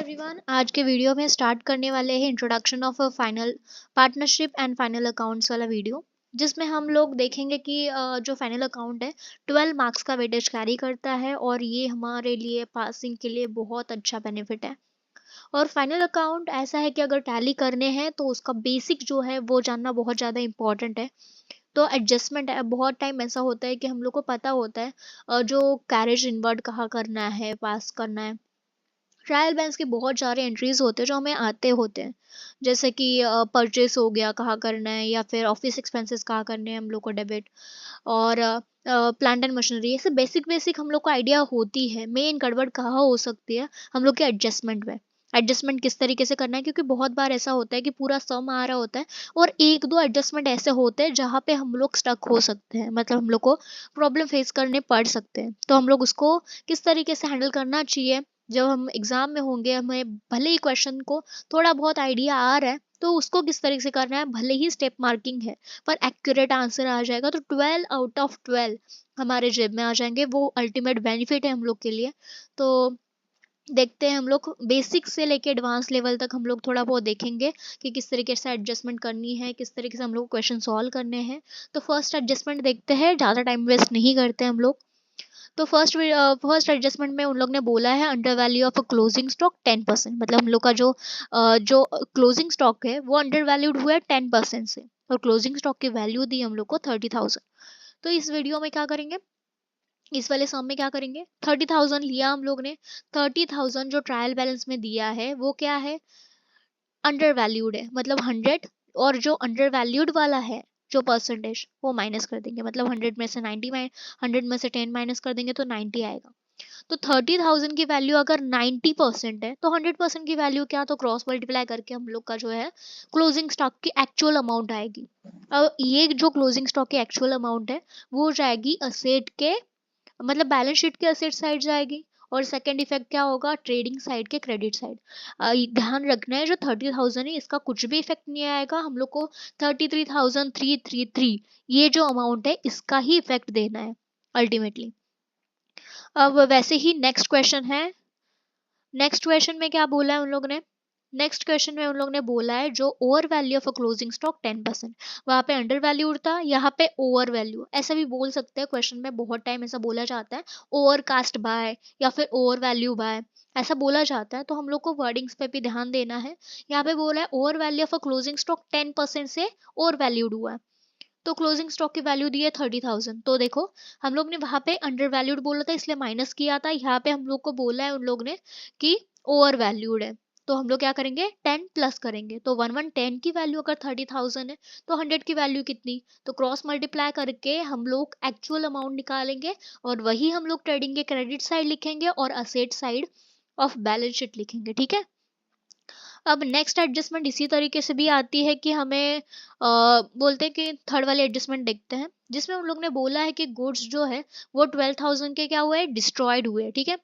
Everyone, आज के video में स्टार्ट करने वाले हैं introduction of final partnership and final accounts वाला वीडियो, जिसमें हम लोग देखेंगे कि जो फाइनल अकाउंट है 12 मार्क्स का वेटेज कैरी करता है और ये हमारे लिए पासिंग के लिए बहुत अच्छा बेनिफिट है। और फाइनल अकाउंट ऐसा है कि अगर टैली करने हैं तो उसका बेसिक जो है वो जानना बहुत ज़्यादा इंपॉर्टेंट है। तो एडजस्टमेंट है, बहुत टाइम ऐसा होता है कि हम लोग को पता होता है जो कैरेज इनवर्ट कहाँ करना है, पास करना है। ट्रायल बैलेंस के बहुत सारे एंट्रीज होते हैं जो हमें आते होते हैं, जैसे कि परचेस हो गया कहाँ करना है, या फिर ऑफिस एक्सपेंसेस कहाँ करने हैं हम लोग को डेबिट, और प्लांट एंड मशीनरी। ऐसे बेसिक बेसिक हम लोग को आइडिया होती है। मेन गड़बड़ कहाँ हो सकती है हम लोग के एडजस्टमेंट में। एडजस्टमेंट किस तरीके से करना है, क्योंकि बहुत बार ऐसा होता है कि पूरा सम आ रहा होता है और एक दो एडजस्टमेंट ऐसे होते हैं जहाँ पे हम लोग स्टक हो सकते हैं, मतलब हम लोग को प्रॉब्लम फेस करने पड़ सकते हैं। तो हम लोग उसको किस तरीके से हैंडल करना चाहिए, जब हम एग्जाम में होंगे, हमें भले ही क्वेश्चन को थोड़ा बहुत आइडिया आ रहा है तो उसको किस तरीके से करना है, भले ही स्टेप मार्किंग है पर एक्यूरेट आंसर आ जाएगा तो 12 आउट ऑफ 12 हमारे जेब में आ जाएंगे। वो अल्टीमेट बेनिफिट है हम लोग के लिए। तो देखते हैं, हम लोग बेसिक से लेके एडवांस लेवल तक हम लोग थोड़ा बहुत देखेंगे कि किस तरीके से एडजस्टमेंट करनी है, किस तरीके से हम लोग क्वेश्चन सॉल्व करने हैं। तो फर्स्ट एडजस्टमेंट देखते हैं, ज़्यादा टाइम वेस्ट नहीं करते हम लोग। तो फर्स्ट एडजस्टमेंट में उन लोग ने बोला है under value of closing stock 10%, मतलब हम लोग का जो क्लोजिंग स्टॉक है वो अंडर वैल्यूड हुआ है 10% से, और क्लोजिंग स्टॉक की वैल्यू दी हम लोग को 30,000। तो इस वीडियो में क्या करेंगे, इस वाले सम में क्या करेंगे, 30,000 लिया हम लोग ने। 30,000 जो ट्रायल बैलेंस में दिया है वो क्या है, अंडर वैल्यूड है, मतलब 100। और जो अंडर वैल्यूड वाला है जो परसेंटेज वो माइनस कर देंगे, मतलब 100 में से 90 100 में से 10 माइनस कर देंगे तो 90 आएगा। तो 30,000 की वैल्यू अगर 90% है तो 100% की वैल्यू क्या, तो क्रॉस मल्टीप्लाई करके हम लोग का जो है क्लोजिंग स्टॉक की एक्चुअल अमाउंट आएगी। अब ये जो क्लोजिंग स्टॉक की एक्चुअल अमाउंट है वो जाएगी असेट के, मतलब बैलेंस शीट के असेट साइड जाएगी। और सेकंड इफेक्ट क्या होगा, ट्रेडिंग साइड के क्रेडिट साइड। ध्यान रखना है जो 30,000 है इसका कुछ भी इफेक्ट नहीं आएगा हम लोग को। 33,333 ये जो अमाउंट है इसका ही इफेक्ट देना है अल्टीमेटली। अब वैसे ही नेक्स्ट क्वेश्चन है, नेक्स्ट क्वेश्चन में क्या बोला है उन लोग ने, नेक्स्ट क्वेश्चन में उन लोग ने बोला है जो over value of a closing stock 10%, वहां पे अंडर वैल्यू उड़ता, यहाँ पे ओवर वैल्यू, ऐसा भी बोल सकते हैं। क्वेश्चन में बहुत टाइम ऐसा बोला जाता है ओवर कास्ट बाय या फिर ओवर वैल्यू बाय, ऐसा बोला जाता है। तो हम लोग को वर्डिंग्स पे भी ध्यान देना है। यहाँ पे बोला है over value of a closing stock 10% से ओवर वैल्यूड हुआ है, तो क्लोजिंग स्टॉक की वैल्यू दी है 30,000। तो देखो हम लोग ने वहां पे अंडर वैल्यूड बोला था इसलिए माइनस किया था, यहाँ पे हम लोग को बोला है उन लोग ने कि ओवर वैल्यूड है। तो हम लोग क्या करेंगे, 10 प्लस करेंगे। तो 1110 की वैल्यू अगर 30,000 है तो 100 की वैल्यू कितनी, तो क्रॉस मल्टीप्लाई करके हम लोग एक्चुअल अमाउंट निकालेंगे और वही हम लोग ट्रेडिंग के क्रेडिट साइड लिखेंगे और asset side of balance sheet लिखेंगे, ठीक है। अब नेक्स्ट एडजस्टमेंट इसी तरीके से भी आती है कि हमें बोलते हैं कि थर्ड वाली एडजस्टमेंट देखते हैं, जिसमें उन लोग ने बोला है कि गुड्स जो है वो 12,000 के क्या हुए, डिस्ट्रॉयड हुए, ठीक है।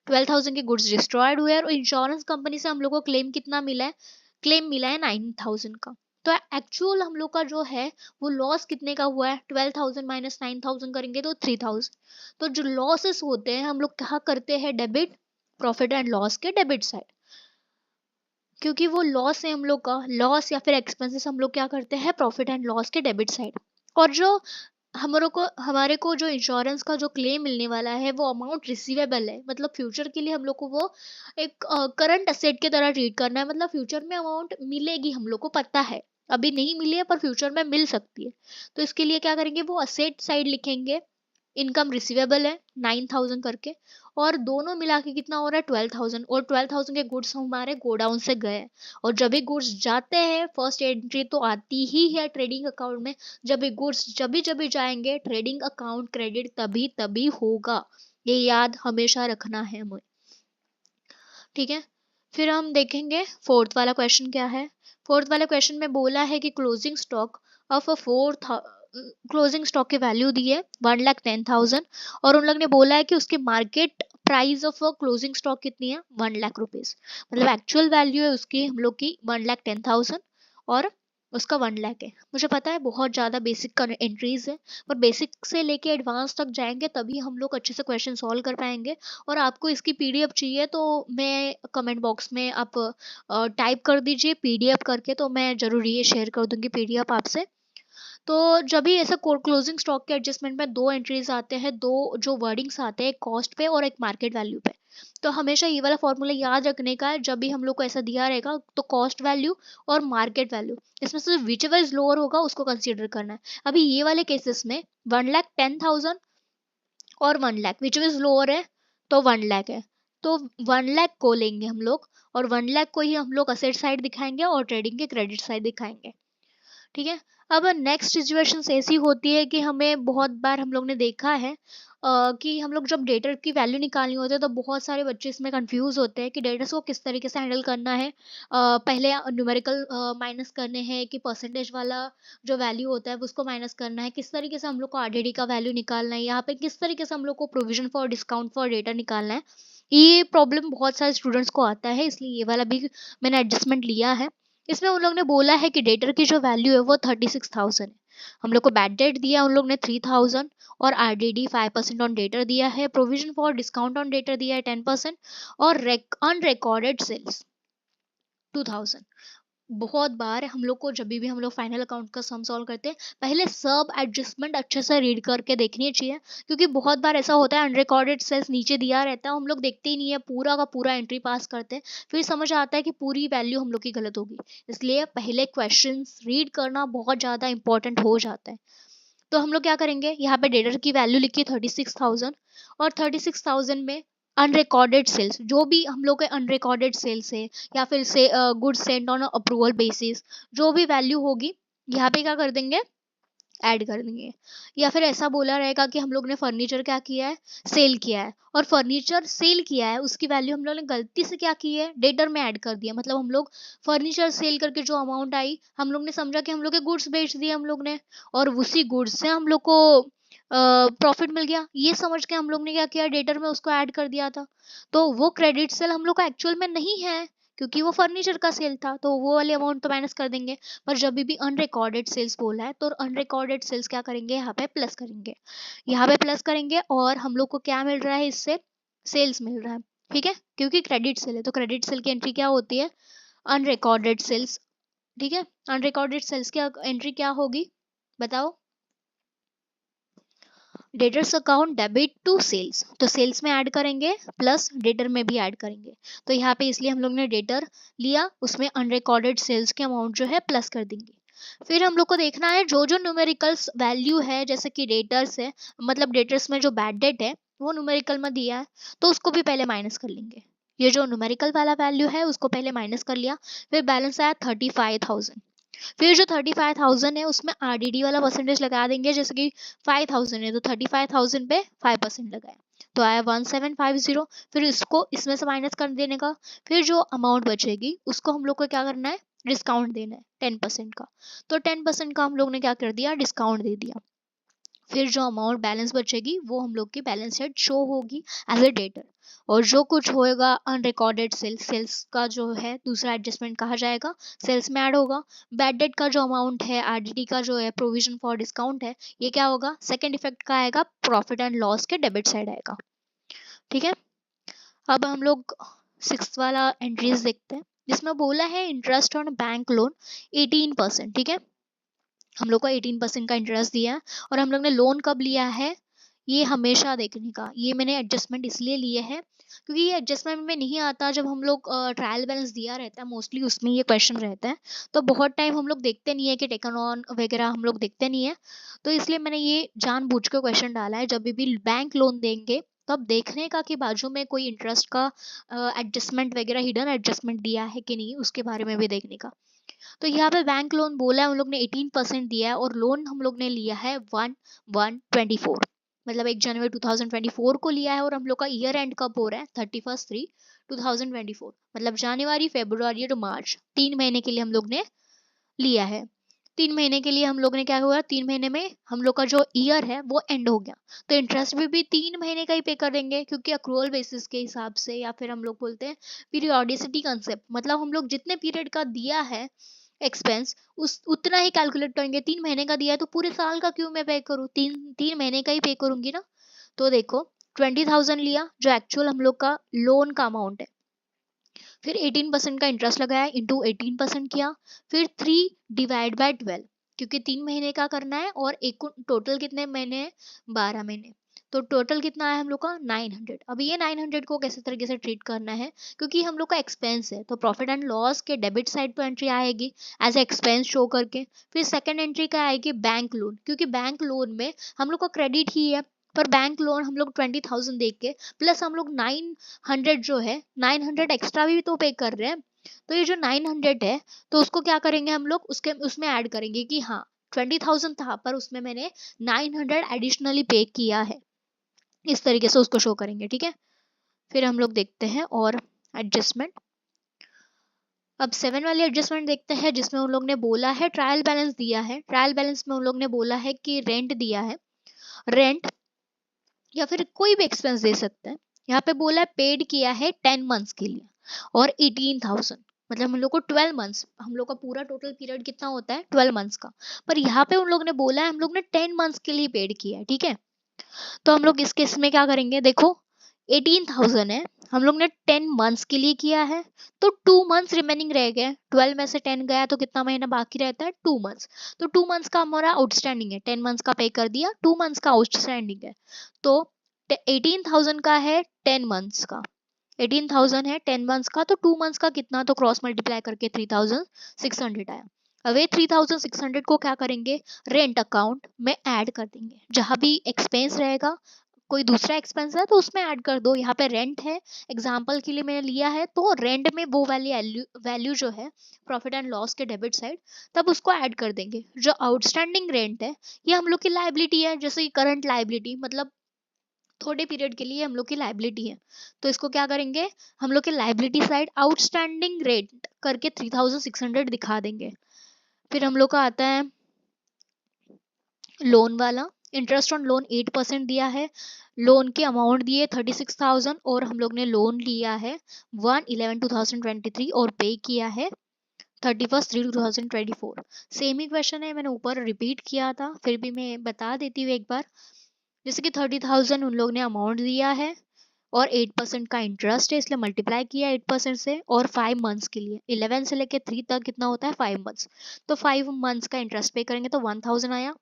12,000 के गुड्स डिस्ट्रॉयड हुए और इंश्योरेंस कंपनी से हम लोग को क्लेम कितना मिला है, क्लेम मिला है 9,000 का। तो एक्चुअल हम लोग का जो है वो लॉस कितने का हुआ है, 12,000 माइनस 9,000 करेंगे तो 3,000। तो जो लॉसेस होते हैं हम लोग क्या करते हैं, डेबिट प्रॉफिट एंड लॉस के डेबिट साइड, क्योंकि वो लॉस है हम लोग का, लॉस या फिर एक्सपेंसेस हम लोग क्या करते हैं प्रॉफिट एंड लॉस के डेबिट साइड। और जो हमारे को जो इंश्योरेंस का जो क्लेम मिलने वाला है वो अमाउंट रिसीवेबल है, मतलब फ्यूचर के लिए हम लोग को वो एक करंट असेट की तरह ट्रीट करना है, मतलब फ्यूचर में अमाउंट मिलेगी हम लोग को पता है, अभी नहीं मिली है पर फ्यूचर में मिल सकती है। तो इसके लिए क्या करेंगे, वो असेट साइड लिखेंगे, इनकम रिसीवेबल है 9,000 करके, और दोनों मिला के कितना हो रहा है 12,000, और 12,000 के गुड्स हमारे गोडाउन से गए। और जब भी गुड्स जाते हैं फर्स्ट एंट्री तो आती ही है ट्रेडिंग अकाउंट में, जब भी गुड्स जब भी जाएंगे ट्रेडिंग अकाउंट क्रेडिट तभी तभी होगा, ये याद हमेशा रखना है हमें, ठीक है। फिर हम देखेंगे फोर्थ वाला क्वेश्चन क्या है। फोर्थ वाले क्वेश्चन में बोला है कि closing stock of a fourth, closing stock की वैल्यू दी है 1,10,000, और उन लोग ने बोला है कि उसकी market price of closing stock कितनी है, 1 लाख रुपीज, मतलब एक्चुअल वैल्यू है उसकी हम लोग की 1,10,000, और उसका 1 लाख है। मुझे पता है बहुत ज़्यादा बेसिक एंट्रीज है, पर बेसिक से लेके एडवांस तक जाएंगे तभी हम लोग अच्छे से क्वेश्चन सॉल्व कर पाएंगे। और आपको इसकी पीडीएफ चाहिए तो मैं कमेंट बॉक्स में आप टाइप कर दीजिए पीडीएफ करके, तो मैं ज़रूर ये शेयर कर दूंगी पीडीएफ आपसे। तो जब भी ऐसा क्लोजिंग स्टॉक के एडजस्टमेंट में दो एंट्रीज आते हैं, दो जो वर्डिंग्स आते हैं, एक कॉस्ट पे और एक मार्केट वैल्यू पे, तो हमेशा ये वाला फॉर्मूला याद रखने का है। जब भी हम लोग को ऐसा दिया रहेगा तो कॉस्ट वैल्यू और मार्केट वैल्यू, इसमें से विच एवर इज लोअर होगा उसको कंसीडर करना है। अभी ये वाले केसेस में 1,10,000 और 1 lakh, which ever is lower है तो 1 लाख है, तो 1 लाख को लेंगे हम लोग, और 1 लाख को ही हम लोग असेट साइड दिखाएंगे और ट्रेडिंग के क्रेडिट साइड दिखाएंगे। ठीक है। अब नेक्स्ट सिचुएशन ऐसी होती है कि हमें बहुत बार हम लोग ने देखा है कि हम लोग जब डेटर की वैल्यू निकालनी होती है तो बहुत सारे बच्चे इसमें कंफ्यूज होते हैं कि डेटर्स को किस तरीके से हैंडल करना है। पहले न्यूमेरिकल माइनस करने हैं कि परसेंटेज वाला जो वैल्यू होता है उसको माइनस करना है, किस तरीके से हम लोग को आरडीडी का वैल्यू निकालना है, यहाँ पे किस तरीके से हम लोग को provision for discount for data निकालना है। ये प्रॉब्लम बहुत सारे स्टूडेंट्स को आता है, इसलिए ये वाला भी मैंने एडजस्टमेंट लिया है। इसमें उन लोग ने बोला है कि डेटर की जो वैल्यू है वो 36,000 है, हम लोग को बैड डेट दिया उन लोग ने 3,000, और आरडीडी 5% ऑन डेटर दिया है, provision for discount on debtor दिया है 10%, और अनरिकॉर्डेड सेल्स 2,000। बहुत बार हम लोग को जब भी हम लोग फाइनल अकाउंट का सम सॉल्व करते हैं पहले सब एडजस्टमेंट अच्छे से रीड करके देखनी चाहिए, क्योंकि बहुत बार ऐसा होता है अनरिकॉर्डेड सेल्स नीचे दिया रहता है, हम लोग देखते ही नहीं है, पूरा का पूरा एंट्री पास करते हैं, फिर समझ आता है कि पूरी वैल्यू हम लोग की गलत होगी। इसलिए पहले क्वेश्चंस रीड करना बहुत ज़्यादा इंपॉर्टेंट हो जाता है। तो हम लोग क्या करेंगे, यहाँ पे डेटर की वैल्यू लिखी 36,000, और 36,000 में अनरिकॉर्डेड सेल्स, जो भी हम लोग के अनरिकॉर्डेड सेल्स है या फिर से good send on approval basis, जो भी वैल्यू होगी यहाँ पे क्या कर देंगे, ऐड कर देंगे। या फिर ऐसा बोला रहेगा कि हम लोग ने फर्नीचर क्या किया है, सेल किया है, और फर्नीचर सेल किया है उसकी वैल्यू हम लोग ने गलती से क्या की है, डेटर में ऐड कर दिया, मतलब हम लोग फर्नीचर सेल करके जो अमाउंट आई हम लोग ने समझा कि हम लोग के गुड्स बेच दिए हम लोग ने, और उसी गुड्स से हम लोग को प्रॉफिट मिल गया, ये समझ के हम लोग ने क्या किया, डेटर में उसको ऐड कर दिया था। तो वो क्रेडिट सेल हम लोग का एक्चुअल में नहीं है, क्योंकि वो फर्नीचर का सेल था, तो वो वाले अमाउंट तो माइनस कर देंगे। पर जब भी अनरिकॉर्डेड सेल्स बोला है तो अनरिकॉर्डेड सेल्स क्या करेंगे, यहाँ पे प्लस करेंगे, यहाँ पे प्लस करेंगे, और हम लोग को क्या मिल रहा है इससे, सेल्स मिल रहा है। ठीक है, क्योंकि क्रेडिट सेल है तो क्रेडिट सेल की एंट्री क्या होती है, अनरिकॉर्डेड सेल्स। ठीक है, अनरिकॉर्डेड सेल्स की एंट्री क्या होगी बताओ, debtors account debit to sales, तो सेल्स में ऐड करेंगे प्लस डेटर में भी ऐड करेंगे, तो यहाँ पे इसलिए हम लोग ने डेटर लिया, उसमें अनरिकॉर्डेड सेल्स के अमाउंट जो है प्लस कर देंगे। फिर हम लोग को देखना है जो जो न्यूमेरिकल्स वैल्यू है, जैसे कि डेटर्स है, मतलब डेटर्स में जो बैड डेट है वो न्यूमेरिकल में दिया है तो उसको भी पहले माइनस कर लेंगे। ये जो न्यूमेरिकल वाला वैल्यू है उसको पहले माइनस कर लिया, फिर बैलेंस आया 35,000। फिर जो 35,000 है उसमें आरडीडी वाला परसेंटेज लगा देंगे, जैसे कि 5,000 है तो 35,000 पे 5% लगाए तो आया 1750। फिर इसको इसमें से माइनस कर देने का, फिर जो अमाउंट बचेगी उसको हम लोग को क्या करना है, डिस्काउंट देना है 10% का, तो 10% का हम लोग ने क्या कर दिया, डिस्काउंट दे दिया। फिर जो अमाउंट बैलेंस बचेगी वो हम लोग की बैलेंस शीट शो होगी एज ए डेटर, और जो कुछ होएगा अनरिकॉर्डेड सेल्स, सेल्स का जो है दूसरा एडजस्टमेंट कहा जाएगा, सेल्स में ऐड होगा। बैड डेट का जो अमाउंट है, आरडीडी का जो है प्रोविजन फॉर डिस्काउंट है, ये क्या होगा, सेकंड इफेक्ट का आएगा, प्रॉफिट एंड लॉस के डेबिट साइड आएगा। ठीक है, अब हम लोग सिक्स वाला एंट्रीज देखते हैं, जिसमें बोला है इंटरेस्ट ऑन बैंक लोन 18%। ठीक है, हम लोग को 18% का इंटरेस्ट दिया है, और हम लोग ने लोन कब लिया है ये हमेशा देखने का, ये मैंने एडजस्टमेंट इसलिए लिए है क्योंकि ये एडजस्टमेंट में नहीं आता, जब हम लोग ट्रायल बैलेंस दिया रहता है मोस्टली उसमें ये क्वेश्चन रहता है, तो बहुत टाइम हम लोग देखते नहीं है कि टेकन ऑन वगैरह हम लोग देखते नहीं है, तो इसलिए मैंने ये जानबूझ के क्वेश्चन डाला है, जब भी बैंक लोन देंगे तो अब देखने का कि बाजू में कोई इंटरेस्ट का एडजस्टमेंट वगैरह हिडन एडजस्टमेंट दिया है कि नहीं, उसके बारे में भी देखने का। तो यहाँ पे बैंक लोन बोला है उन लोग ने 18% दिया है, और लोन हम लोग ने लिया है 1/1/24, मतलब 1 जनवरी 2024 को लिया है, और हम लोग का ईयर एंड कब हो रहा है, 31/3/2024, मतलब जनवरी फरवरी टू मार्च, 3 महीने के लिए हम लोग ने लिया है। 3 महीने के लिए हम लोग ने क्या हुआ, 3 महीने में हम लोग का जो ईयर है वो एंड हो गया, तो इंटरेस्ट भी 3 महीने का ही पे कर देंगे, क्योंकि अक्रूवल बेसिस के हिसाब से, या फिर हम लोग बोलते हैं पीरियोडिसिटी कंसेप्ट, मतलब हम लोग जितने पीरियड का दिया है एक्सपेंस उस उतना ही कैलकुलेट करेंगे। 3 महीने का दिया है तो पूरे साल का क्यों मैं पे करूँ, 3 महीने का ही पे करूंगी ना। तो देखो 20,000 लिया जो एक्चुअल हम लोग का लोन का अमाउंट है, फिर 18% का इंटरेस्ट लगाया इंटू 18% किया, फिर 3 डिवाइड बाय 12, क्योंकि 3 महीने का करना है और एक टोटल कितने महीने हैं, 12 महीने। तो टोटल कितना है हम लोग का 900। अब ये 900 को कैसे तरीके से ट्रीट करना है, क्योंकि हम लोग का एक्सपेंस है तो प्रॉफिट एंड लॉस के डेबिट साइड पर एंट्री आएगी एज एक्सपेंस शो करके। फिर सेकंड एंट्री का आएगी बैंक लोन, क्योंकि बैंक लोन में हम लोग का क्रेडिट ही है, पर बैंक लोन हम लोग 20,000 देख के प्लस हम लोग 900 जो है 900 एक्स्ट्रा भी तो पे कर रहे हैं। तो ये जो 900 है तो उसको क्या करेंगे हम लोग उसके उसमें ऐड करेंगे कि हाँ 20,000 था पर उसमें मैंने 900 एडिशनली पे किया है, इस तरीके से उसको शो करेंगे। ठीक है, फिर हम लोग देखते हैं और एडजस्टमेंट। अब 7 वाले एडजस्टमेंट देखते हैं जिसमें उन लोग ने बोला है ट्रायल बैलेंस दिया है। ट्रायल बैलेंस में उन लोग ने बोला है कि रेंट दिया है, रेंट या फिर कोई भी एक्सपेंस दे सकते हैं। यहाँ पे बोला है पेड किया है 10 मंथ्स के लिए और 18,000, मतलब हम लोग को 12 मंथ्स, हम लोग का पूरा टोटल पीरियड कितना होता है 12 मंथ्स का, पर यहाँ पे उन लोग ने बोला है हम लोग ने 10 मंथ्स के लिए पेड किया है। ठीक है, तो हम लोग इस केस में क्या करेंगे, देखो 18,000 है, हम लोग ने 10 मंथ्स के लिए किया है तो 2 मंथ्स रिमेनिंग रह गए, 12 में से 10 गया तो कितना महीना बाकी रहता है 2 मंथ्स। तो 2 मंथ्स का हमारा आउटस्टैंडिंग है, 10 मंथ्स का पे कर दिया, 2 मंथ्स का आउटस्टैंडिंग है। तो 18,000 का है 10 मंथ्स का, 18,000 है 10 मंथ्स का, तो 2 मंथ्स का कितना, तो क्रॉस मल्टीप्लाई करके 3,600 आया। अब ये 3,600 को क्या करेंगे, रेंट अकाउंट में ऐड कर देंगे, जहां भी एक्सपेंस रहेगा कोई दूसरा एक्सपेंस है तो उसमें ऐड कर दो। यहाँ पे रेंट है एग्जाम्पल के लिए मैंने लिया है, तो रेंट में वो वाली वैल्यू जो है प्रॉफिट एंड लॉस के डेबिट साइड, तब उसको ऐड कर देंगे। जो आउटस्टैंडिंग रेंट है ये हम लोग की लाइबिलिटी है, जैसे कि करंट लाइबिलिटी, मतलब थोड़े पीरियड के लिए हम लोग की लाइबिलिटी है, तो इसको क्या करेंगे, हम लोग के लाइबिलिटी साइड आउटस्टैंडिंग रेंट करके 3,600 दिखा देंगे। फिर हम लोग का आता है लोन वाला, इंटरेस्ट ऑन लोन 8% दिया है, लोन के अमाउंट दिए 36,000 और हम लोग ने लोन लिया है 1/11/2023 और पे किया है 31/3/2024। सेम ही क्वेश्चन है, मैंने ऊपर रिपीट किया था फिर भी मैं बता देती हूँ एक बार। जैसे कि 30,000 उन लोग ने अमाउंट दिया है और 8% का इंटरेस्ट है इसलिए मल्टीप्लाई किया 8% से, और 5 मंथ्स के लिए 11 से लेके 3 तक कितना होता है 5 मंथ्स, तो 5 मंथ्स का इंटरेस्ट पे करेंगे तो 1,000 आया,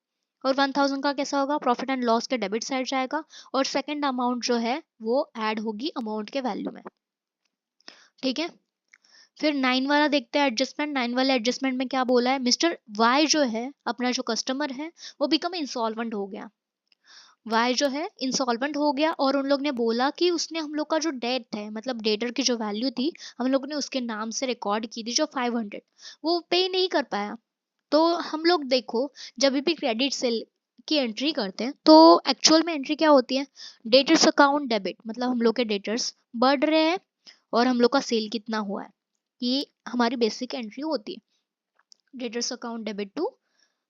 और 1,000 का कैसा होगा प्रॉफिट एंड लॉस के डेबिट साइड जाएगा और सेकंड अमाउंट जो है वो ऐड होगी अमाउंट के वैल्यू में। ठीक है, फिर 9 वाला देखते हैं एडजस्टमेंट। 9 वाले एडजस्टमेंट में क्या बोला है, मिस्टर वाई जो है अपना जो कस्टमर है वो बिकम इंसॉल्वेंट हो गया, वाई जो है इंसॉल्वेंट हो गया और उन लोग ने बोला कि उसने हम लोग का जो डेट है मतलब डेटर की जो वैल्यू थी हम लोग ने उसके नाम से रिकॉर्ड की थी जो 500, वो पे नहीं कर पाया। तो हम लोग देखो जब भी क्रेडिट सेल की एंट्री करते हैं तो एक्चुअल में एंट्री क्या होती है, डेटर्स अकाउंट डेबिट, मतलब हम लोग के डेटर्स बढ़ रहे हैं और हम लोग का सेल कितना हुआ है, ये हमारी बेसिक एंट्री होती है, debtors account debit to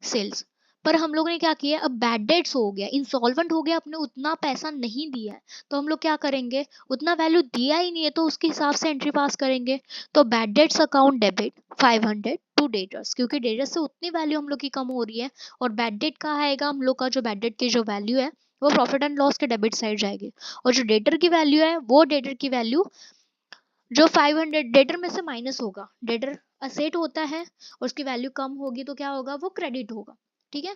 sales. पर हम लोगों ने क्या किया, अब बैड डेट्स हो गया, इंसॉल्वेंट हो गया, अपने उतना पैसा नहीं दिया है, तो हम लोग क्या करेंगे, उतना वैल्यू दिया ही नहीं है तो उसके हिसाब से एंट्री पास करेंगे। तो bad debts account debit 500 to debtors, क्योंकि डेटर्स से उतनी वैल्यू हम लोग की कम हो रही है, और बैड डेट कहाँ आएगा, हम लोग का जो बैड डेट की जो वैल्यू है वो प्रॉफिट एंड लॉस के डेबिट साइड जाएगी, और जो डेटर की वैल्यू है वो डेटर की वैल्यू जो 500 डेटर में से माइनस होगा, डेटर असेट होता है और उसकी वैल्यू कम होगी तो क्या होगा, वो क्रेडिट होगा। ठीक है,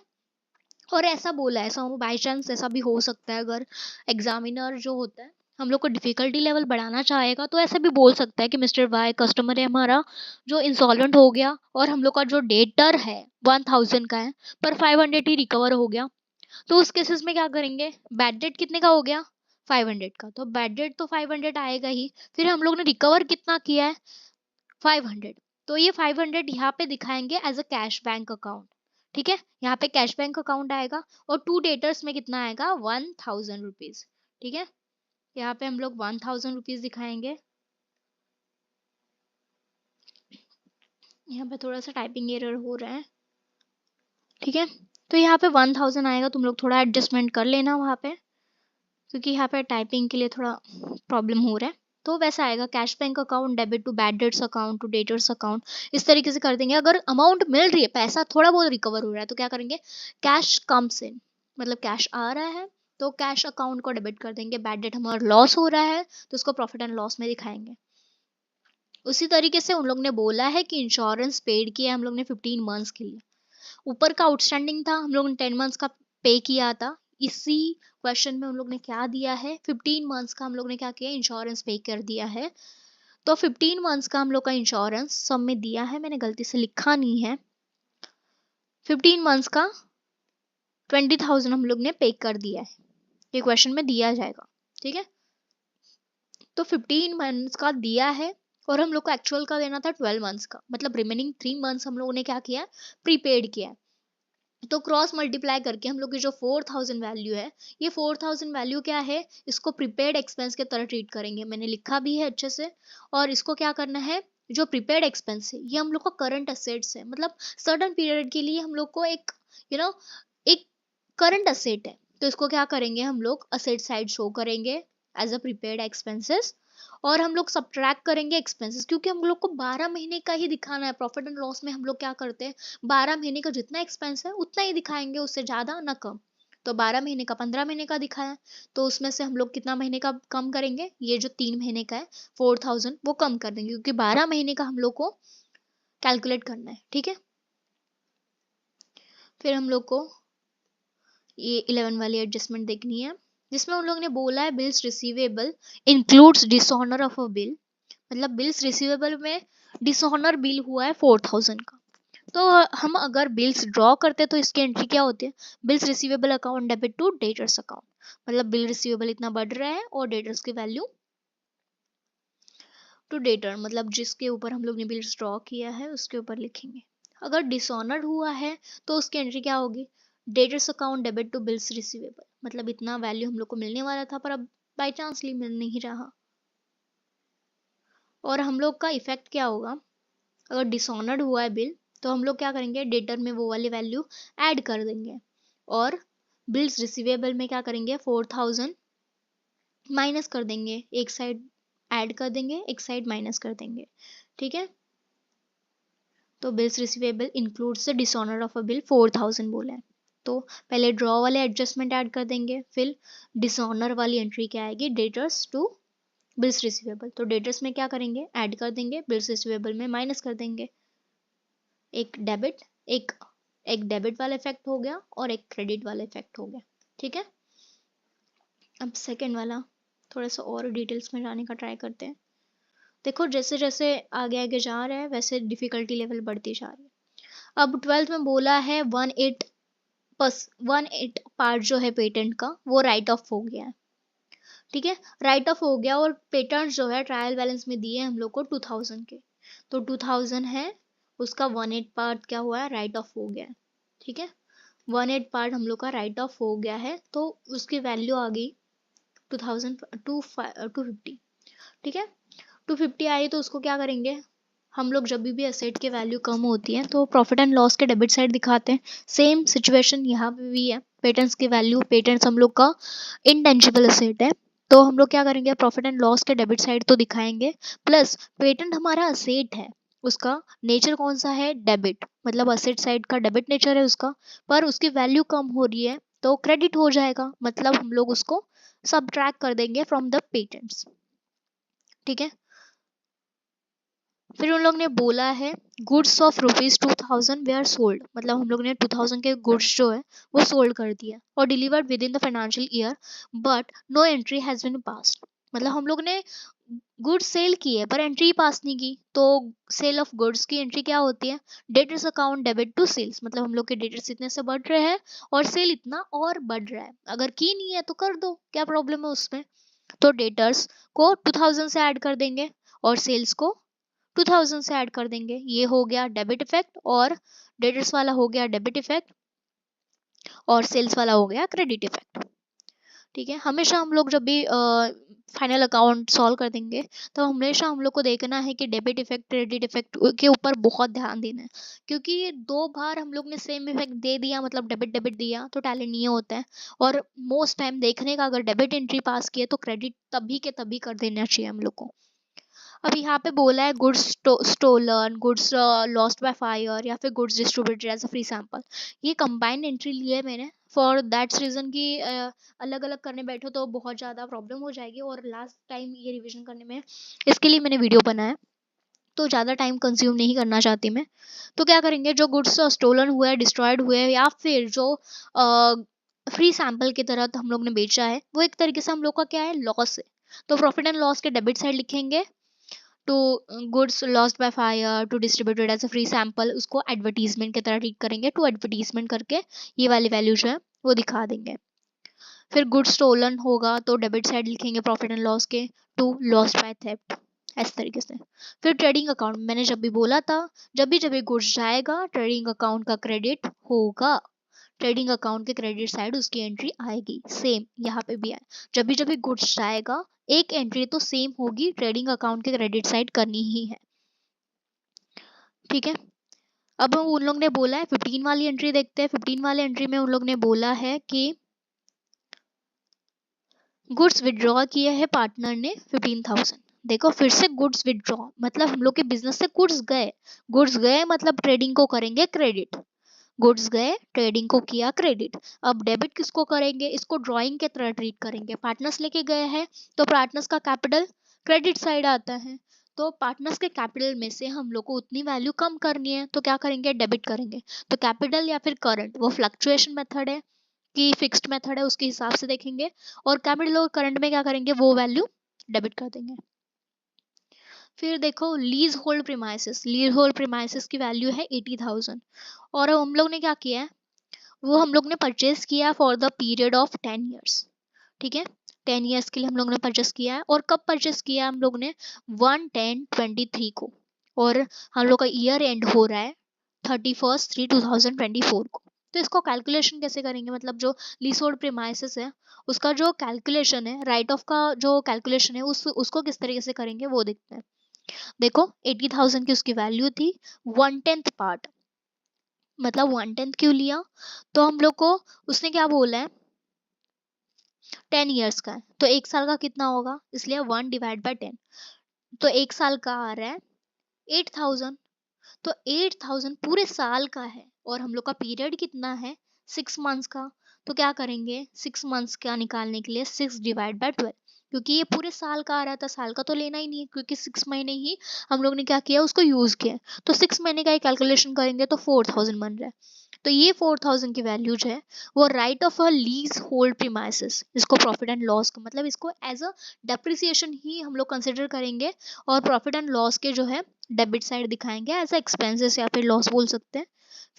और ऐसा बोला है, ऐसा बाई चांस ऐसा भी हो सकता है अगर एग्जामिनर जो होता है हम लोग को डिफिकल्टी लेवल बढ़ाना चाहेगा तो ऐसे भी बोल सकता है कि मिस्टर वाई कस्टमर है हमारा जो इंसॉल्वेंट हो गया और हम लोग का जो डेटर है 1,000 का है पर 500 ही रिकवर हो गया, तो उस केसेस में क्या करेंगे, बैड डेट कितने का हो गया 500 का, तो बैड डेट तो 500 आएगा ही, फिर हम लोग ने रिकवर कितना किया है 500, तो ये 500 यहाँ पे दिखाएंगे as a cash bank account. ठीक है, यहाँ पे कैश बैंक अकाउंट आएगा और टू डेटर्स में कितना आएगा 1,000 रुपीज। ठीक है, यहाँ पे हम लोग 1,000 रुपीज दिखाएंगे, यहाँ पे थोड़ा सा टाइपिंग एरर हो रहा है। ठीक है, तो यहाँ पे 1,000 आएगा, तुम लोग थोड़ा एडजस्टमेंट कर लेना वहाँ पे क्योंकि यहाँ पे टाइपिंग के लिए थोड़ा प्रॉब्लम हो रहा है। तो वैसा आएगा cash bank account debit to bad debts account to debtors account, इस तरीके से कर देंगे। अगर अमाउंट मिल रही है, पैसा थोड़ा बहुत रिकवर हो रहा है, तो क्या करेंगे, कैश कम्स इन, मतलब कैश आ रहा है तो कैश अकाउंट को डेबिट कर देंगे। बैड डेट हमारा लॉस हो रहा है तो उसको प्रॉफिट एंड लॉस में दिखाएंगे। उसी तरीके से उन लोग ने बोला है कि इंश्योरेंस पेड किया हम लोग ने 15 मंथ्स के लिए। ऊपर का आउटस्टैंडिंग था, हम लोग ने 10 मंथ्स का पे किया था। इसी क्वेश्चन में उन लोग ने क्या दिया है, 15 मंथ्स का हम लोग ने क्या किया, इंश्योरेंस पे कर दिया है। तो 15 मंथ्स का हम लोग का इंश्योरेंस सब में दिया है, मैंने गलती से लिखा नहीं है। 15 मंथ्स का 20,000 हम लोग ने पे कर दिया है, ये क्वेश्चन में दिया जाएगा, ठीक है। तो 15 मंथ्स का दिया है और हम लोग को एक्चुअल का देना था 12 मंथ्स का, मतलब रिमेनिंग 3 मंथ्स हम लोगों ने क्या किया, प्रीपेड किया। तो क्रॉस मल्टीप्लाई करके हम लोग की जो 4,000 वैल्यू है, ये 4,000 वैल्यू क्या है, इसको प्रीपेड एक्सपेंस के तरह ट्रीट करेंगे, मैंने लिखा भी है अच्छे से। और इसको क्या करना है, जो प्रीपेड एक्सपेंस है ये हम लोग का करंट असेट्स है, मतलब सर्टेन पीरियड के लिए हम लोग को एक एक करंट असेट है, तो इसको क्या करेंगे, हम लोग असेट साइड शो करेंगे एज अ प्रीपेड एक्सपेंसेस। और हम लोग सब्ट्रैक्ट करेंगे एक्सपेंसेस, क्योंकि हम लोग को 12 महीने का ही दिखाना है। प्रॉफिट एंड लॉस में हम लोग क्या करते हैं, 12 महीने का जितना एक्सपेंस है उतना ही दिखाएंगे, उससे ज्यादा ना कम। तो 12 महीने का 15 महीने का दिखाया, तो उसमें से हम लोग कितना महीने का कम करेंगे, ये जो 3 महीने का है 4,000 वो कम कर देंगे, क्योंकि 12 महीने का हम लोग को कैलकुलेट करना है, ठीक है। फिर हम लोग को ये 11 वाली एडजस्टमेंट देखनी है, जिसमें उन लोग ने बोला है bills receivable includes dishonour of a bill, मतलब बिल्स रिसीवेबल में डिसऑनर बिल हुआ है 4,000 का। तो हम अगर बिल्स ड्रॉ करते तो इसकी एंट्री क्या होती है, bills receivable account debit to debtors account, मतलब बिल रिसीवेबल इतना बढ़ रहा है और डेटर्स की वैल्यू टू डेटर, मतलब जिसके ऊपर हम लोग ने बिल्स ड्रॉ किया है उसके ऊपर लिखेंगे। अगर डिसऑनर हुआ है तो उसकी एंट्री क्या होगी, debtors account debit to bills receivable, मतलब इतना वैल्यू हम लोग को मिलने वाला था पर अब बाई चांसली मिल नहीं रहा। और हम लोग का इफेक्ट क्या होगा, अगर डिसऑनर्ड हुआ है बिल तो हम लोग क्या करेंगे, डेटर में वो वाली वैल्यू ऐड कर देंगे और बिल्स रिसीवेबल में क्या करेंगे, 4,000 माइनस कर देंगे, एक साइड ऐड कर देंगे एक साइड माइनस कर देंगे, ठीक है। तो bills receivable includes the dishonour of a bill 4,000 बोला है, तो पहले ड्रॉ वाले एडजस्टमेंट ऐड कर देंगे, फिर डिसऑनर वाली एंट्री क्या आएगी, डेटर्स टू बिल्स रिसीवेबल, तो डेटर्स में क्या करेंगे, ऐड कर देंगे, बिल्स रिसीवेबल में माइनस कर देंगे। एक डेबिट एक एक डेबिट वाला इफेक्ट हो गया और एक क्रेडिट वाला इफेक्ट हो गया, ठीक है। अब सेकंड वाला थोड़ा सा और डिटेल्स में जाने का ट्राई करते हैं। देखो जैसे जैसे आगे आगे जा रहे हैं वैसे डिफिकल्टी लेवल बढ़ती जा रही है। अब 12th में बोला है 1/8 पार्ट जो है पेटेंट का वो राइट ऑफ हो गया है, ठीक है। राइट ऑफ हो गया और पेटेंट जो है ट्रायल बैलेंस में दिए हम लोग को 2,000 के, तो 2,000 है उसका 1/8 पार्ट क्या हुआ है, राइट ऑफ हो गया है, ठीक है। 1/8 पार्ट हम लोग का राइट ऑफ हो गया है, तो उसकी वैल्यू आ गई 250, ठीक है। 250 आई तो उसको क्या करेंगे, हम लोग जब भी एसेट की वैल्यू कम होती है तो प्रॉफिट एंड लॉस के डेबिट साइड दिखाते हैं। सेम सिचुएशन यहाँ पे भी है, पेटेंट्स की वैल्यू, पेटेंट्स हम लोग का इनटेंजिबल एसेट है, तो हम लोग क्या करेंगे, प्रॉफिट एंड लॉस के डेबिट साइड तो दिखाएंगे, प्लस पेटेंट हमारा असेट है, उसका नेचर कौन सा है, डेबिट, मतलब असेट साइड का डेबिट नेचर है उसका, पर उसकी वैल्यू कम हो रही है तो क्रेडिट हो जाएगा, मतलब हम लोग उसको सब्ट्रैक्ट कर देंगे फ्रॉम द पेटेंट्स, ठीक है। फिर उन लोग ने बोला है goods of ₹2,000 they are sold, मतलब हम लोग ने 2,000 के गुड्स जो है वो सोल्ड कर दिया और delivered within the financial year but no entry has been passed, मतलब हम लोग ने गुड्स सेल किए पर एंट्री पास नहीं की, तो सेल ऑफ गुड्स की एंट्री क्या होती है, debtors account debit to sales, मतलब हम लोग के डेटर्स इतने से बढ़ रहे हैं और सेल इतना और बढ़ रहा है, अगर की नहीं है तो कर दो, क्या प्रॉब्लम है उसमें। तो डेटर्स को 2,000 से ऐड कर देंगे और सेल्स को 2,000 से ऐड कर देंगे, ये हो गया डेबिट इफेक्ट, और डेटर्स वाला हो गया डेबिट इफेक्ट और सेल्स वाला हो गया क्रेडिट इफेक्ट, ठीक है। हमेशा हम लोग जब भी फाइनल अकाउंट सॉल्व कर देंगे तो हमेशा हम लोग को देखना है कि डेबिट इफेक्ट क्रेडिट इफेक्ट के ऊपर बहुत ध्यान देना है, क्योंकि 2 बार हम लोग ने सेम इफेक्ट दे दिया, मतलब डेबिट डेबिट दिया तो टैली नहीं होता है, और मोस्ट टाइम देखने का अगर डेबिट एंट्री पास किए तो क्रेडिट तभी के तभी कर देना चाहिए हम लोग को, अब यहाँ पे बोला है goods stolen, goods lost by fire, या फिर goods distributed as a free sample. ये कंबाइंड एंट्री ली है मैंने फॉर दैट्स रीजन कि अलग अलग करने बैठो तो बहुत ज़्यादा प्रॉब्लम हो जाएगी, और लास्ट टाइम ये रिविजन करने में इसके लिए मैंने वीडियो बनाया, तो ज़्यादा टाइम कंज्यूम नहीं करना चाहती मैं। तो क्या करेंगे, जो गुड्स स्टोलन हुए, डिस्ट्रॉयड हुए, या फिर जो फ्री सैंपल की तरह हम लोग ने बेचा है, वो एक तरीके से हम लोग का क्या है, लॉस है। तो प्रॉफिट एंड लॉस के डेबिट साइड लिखेंगे to goods lost by fire to distributed as a free sample, उसको एडवर्टीजमेंट की तरह ट्रीट करेंगे, टू एडवर्टीजमेंट करके ये वाली वैल्यू जो है वो दिखा देंगे। फिर गुड्स स्टोलन होगा तो डेबिट साइड लिखेंगे प्रॉफिट एंड लॉस के टू लॉस्ट बाय थेफ्ट, इस तरीके से। फिर ट्रेडिंग अकाउंट, मैंने जब भी बोला था जब भी गुड्स जाएगा ट्रेडिंग अकाउंट का क्रेडिट होगा, ट्रेडिंग अकाउंट के क्रेडिट साइड उसकी एंट्री आएगी। सेम यहाँ पे भी है, जब भी गुड्स जाएगा एक एंट्री तो सेम होगी, ट्रेडिंग अकाउंट के क्रेडिट साइड करनी ही है, ठीक है। अब उन लोग ने बोला है 15 वाली एंट्री देखते हैं। 15 वाली एंट्री में उन लोग ने बोला है कि गुड्स विड्रॉ किए हैं पार्टनर ने 15,000। देखो फिर से गुड्स विड्रॉ मतलब हम लोग के बिजनेस से गुड्स गए मतलब ट्रेडिंग को करेंगे क्रेडिट, गुड्स गए ट्रेडिंग को किया क्रेडिट। अब डेबिट किसको करेंगे, इसको ड्राइंग के तरह ट्रीट करेंगे। पार्टनर्स लेके गए हैं तो पार्टनर्स का कैपिटल क्रेडिट साइड आता है, तो पार्टनर्स के कैपिटल में से हम लोग को उतनी वैल्यू कम करनी है, तो क्या करेंगे, डेबिट करेंगे। तो कैपिटल या फिर करंट, वो फ्लक्चुएशन मेथड है कि फिक्स्ड मेथड है, उसके हिसाब से देखेंगे, और कैपिटल और करंट में क्या करेंगे, वो वैल्यू डेबिट कर देंगे। फिर देखो लीज होल्ड प्रीमाइसेस की वैल्यू है 80,000, और हम लोग ने क्या किया है, वो हम लोग ने परचेज किया for the period of 10 years, ठीक है। 10 ईयर्स के लिए हम लोग ने परचेस किया है, और कब परचेस किया है हम लोग ने, 1/10/23 को, और हम लोग का ईयर एंड हो रहा है 31/3/2024 को। तो इसको कैलकुलेशन कैसे करेंगे, मतलब जो लीजहोल्ड प्रीमाइसेस है उसका जो कैलकुलेशन है, राइट ऑफ का जो कैलकुलेशन है उसको किस तरीके से करेंगे वो देखते हैं। देखो 80,000 की उसकी वैल्यू थी, 1/10 पार्ट, मतलब 1/10 क्यों लिया, तो हम लोग को उसने क्या बोला है 10 ईयर्स का है, तो एक साल का कितना होगा, इसलिए 1/10, तो एक साल का आ रहा है 8,000। तो 8,000 पूरे साल का है, और हम लोग का पीरियड कितना है 6 मंथ्स का, तो क्या करेंगे 6 मंथ्स का निकालने के लिए 6/12, क्योंकि ये पूरे साल का आ रहा था, साल का तो लेना ही नहीं है, क्योंकि 6 महीने ही हम लोग ने क्या किया उसको यूज किया, तो 6 महीने का ही कैलकुलेशन करेंगे तो 4,000 बन रहा है। तो ये 4,000 की वैल्यू जो है वो right of a lease hold premises, इसको प्रॉफिट एंड लॉस का मतलब इसको एज अ डेप्रिसिएशन ही हम लोग कंसिडर करेंगे, और प्रॉफिट एंड लॉस के जो है डेबिट साइड दिखाएंगे एज अ एक्सपेंसेस या फिर लॉस बोल सकते हैं।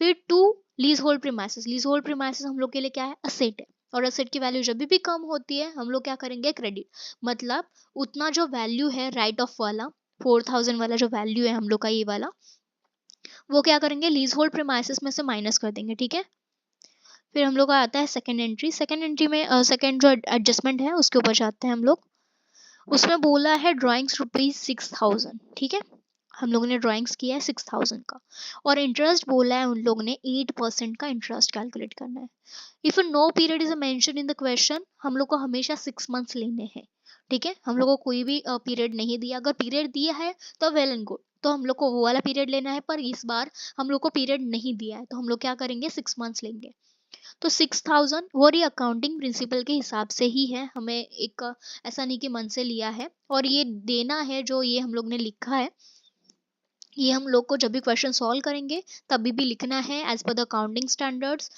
फिर टू लीज होल्ड प्रीमाइसेस हम लोग के लिए क्या है, असेट है, और असेट की वैल्यू जब भी कम होती है हम लोग क्या करेंगे, क्रेडिट, मतलब उतना जो वैल्यू है राइट ऑफ वाला 4,000 वाला जो वैल्यू है हम लोग का ये वाला, वो क्या करेंगे लीज होल्ड प्रीमाइसेस में से माइनस कर देंगे, ठीक है। फिर हम लोग का आता है सेकंड एंट्री में सेकंड जो एडजस्टमेंट है उसके ऊपर जाते हैं हम लोग। उसमें बोला है ड्राइंग्स ₹6,000, ठीक है, हम लोगों ने ड्राइंग्स किया है 6,000 का, और इंटरेस्ट बोला है उन लोगों ने 8% का इंटरेस्ट कैलकुलेट करना है। If no period is mention in the question, हम लोग को हमेशा 6 मंथ्स लेने हैं, ठीक है, हम लोग को कोई भी पीरियड नहीं दिया, अगर पीरियड दिया है तो वेल एंड गुड, तो हम लोग को वो वाला पीरियड लेना है, पर इस बार हम लोग को पीरियड नहीं दिया है तो हम लोग क्या करेंगे 6 मंथ्स लेंगे। तो 6,000 वो ये अकाउंटिंग प्रिंसिपल के हिसाब से ही है, हमें एक ऐसा नहीं कि मन से लिया है, और ये देना है जो ये हम लोग ने लिखा है, ये हम लोग को जब भी क्वेश्चन सॉल्व करेंगे तभी भी लिखना है as per the accounting standards.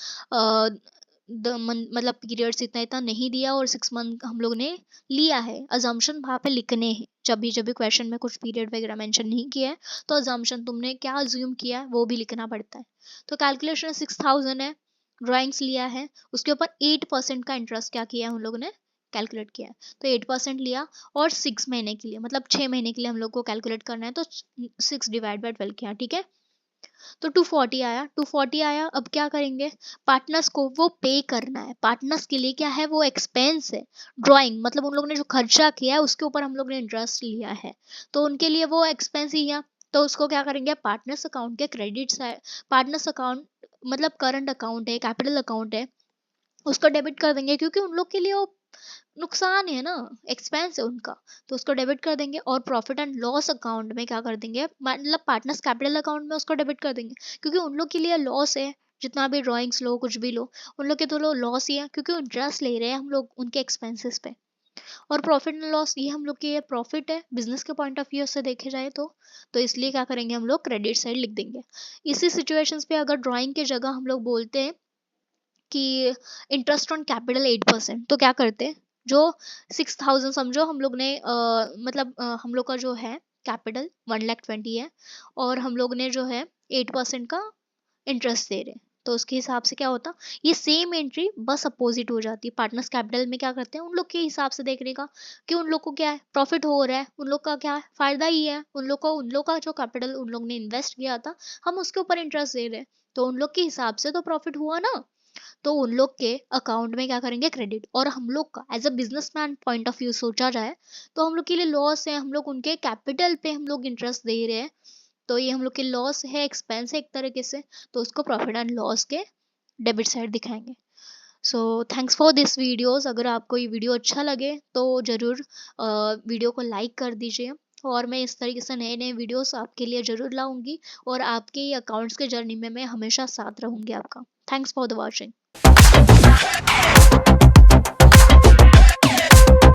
मतलब पीरियड्स इतना इतना नहीं दिया और 6 मंथ हम लोग ने लिया है, अजम्पशन वहाँ पे लिखने हैं, जब भी क्वेश्चन में कुछ पीरियड वगैरह मेंशन नहीं किया है तो अजम्पशन तुमने क्या अज्यूम किया है वो भी लिखना पड़ता है। तो कैलकुलेशन 6,000 है, ड्राइंग्स लिया है, उसके ऊपर 8% का इंटरेस्ट क्या किया है हम लोगों ने कैलकुलेट किया है, तो 8% लिया, और 6 महीने के लिए मतलब 6 महीने के लिए हम लोग को कैलकुलेट करना है, तो 6/12 किया, ठीक है। तो 240 आया, अब क्या करेंगे, पार्टनर्स को वो पे करना है, पार्टनर्स के लिए क्या है वो एक्सपेंस है, ड्राइंग मतलब उन लोगों ने जो खर्चा किया है उसके ऊपर हम लोग ने इंटरेस्ट लिया है, तो उनके लिए वो एक्सपेंस ही है, तो उसको क्या करेंगे पार्टनर्स अकाउंट के क्रेडिट है, पार्टनर्स अकाउंट मतलब करंट अकाउंट है, कैपिटल अकाउंट है, उसको डेबिट कर देंगे, क्योंकि उन लोग के लिए वो नुकसान है ना, एक्सपेंस है उनका, तो उसको डेबिट कर देंगे। और प्रॉफिट एंड लॉस अकाउंट में क्या कर देंगे, मतलब पार्टनर्स कैपिटल अकाउंट में उसको डेबिट कर देंगे, क्योंकि उन लोग के लिए लॉस है। जितना भी ड्राइंग्स लो, कुछ भी लो, उन लोग के तो लॉस ही है, क्योंकि इंटरेस्ट ले रहे हैं हम लोग उनके एक्सपेंसेस पे। और प्रॉफिट एंड लॉस ये हम लोग की ये प्रॉफिट है बिजनेस के पॉइंट ऑफ व्यू से देखे जाए तो इसलिए क्या करेंगे, हम लोग क्रेडिट साइड लिख देंगे। इसी सिचुएशंस पे अगर ड्राइंग की जगह हम लोग बोलते हैं कि इंटरेस्ट ऑन कैपिटल 8%, तो क्या करते हैं, जो 6,000 समझो हम लोग ने मतलब हम लोग का जो है कैपिटल 1,20,000 है, और हम लोग ने जो है 8% का इंटरेस्ट दे रहे हैं, तो उसके हिसाब से क्या होता, ये सेम एंट्री बस अपोजिट हो जाती है। पार्टनर्स कैपिटल में क्या करते हैं, उन लोग के हिसाब से देखने का कि उन लोग को क्या है, प्रॉफिट हो रहा है, उन लोग का क्या है, फायदा ही है, उन लोग का जो कैपिटल उन लोग ने इन्वेस्ट किया था, हम उसके ऊपर इंटरेस्ट दे रहे हैं, तो उन लोग के हिसाब से तो प्रॉफिट हुआ ना, तो उन लोग के अकाउंट में क्या करेंगे, क्रेडिट। और हम लोग का as a businessman point of view सोचा जाए तो हम लोग के लिए लॉस है, हम लोग उनके कैपिटल पे हम लोग इंटरेस्ट दे रहे हैं, तो ये हम लोग के लॉस है, एक्सपेंस है एक तरीके से, तो उसको प्रॉफिट एंड लॉस के डेबिट साइड दिखाएंगे। So thanks for this videos. अगर आपको ये वीडियो अच्छा लगे तो ज़रूर वीडियो को लाइक कर दीजिए, और मैं इस तरीके से नए नए वीडियोस आपके लिए ज़रूर लाऊंगी, और आपके ये अकाउंट्स के जर्नी में मैं हमेशा साथ रहूंगी आपका। Thanks for the watching.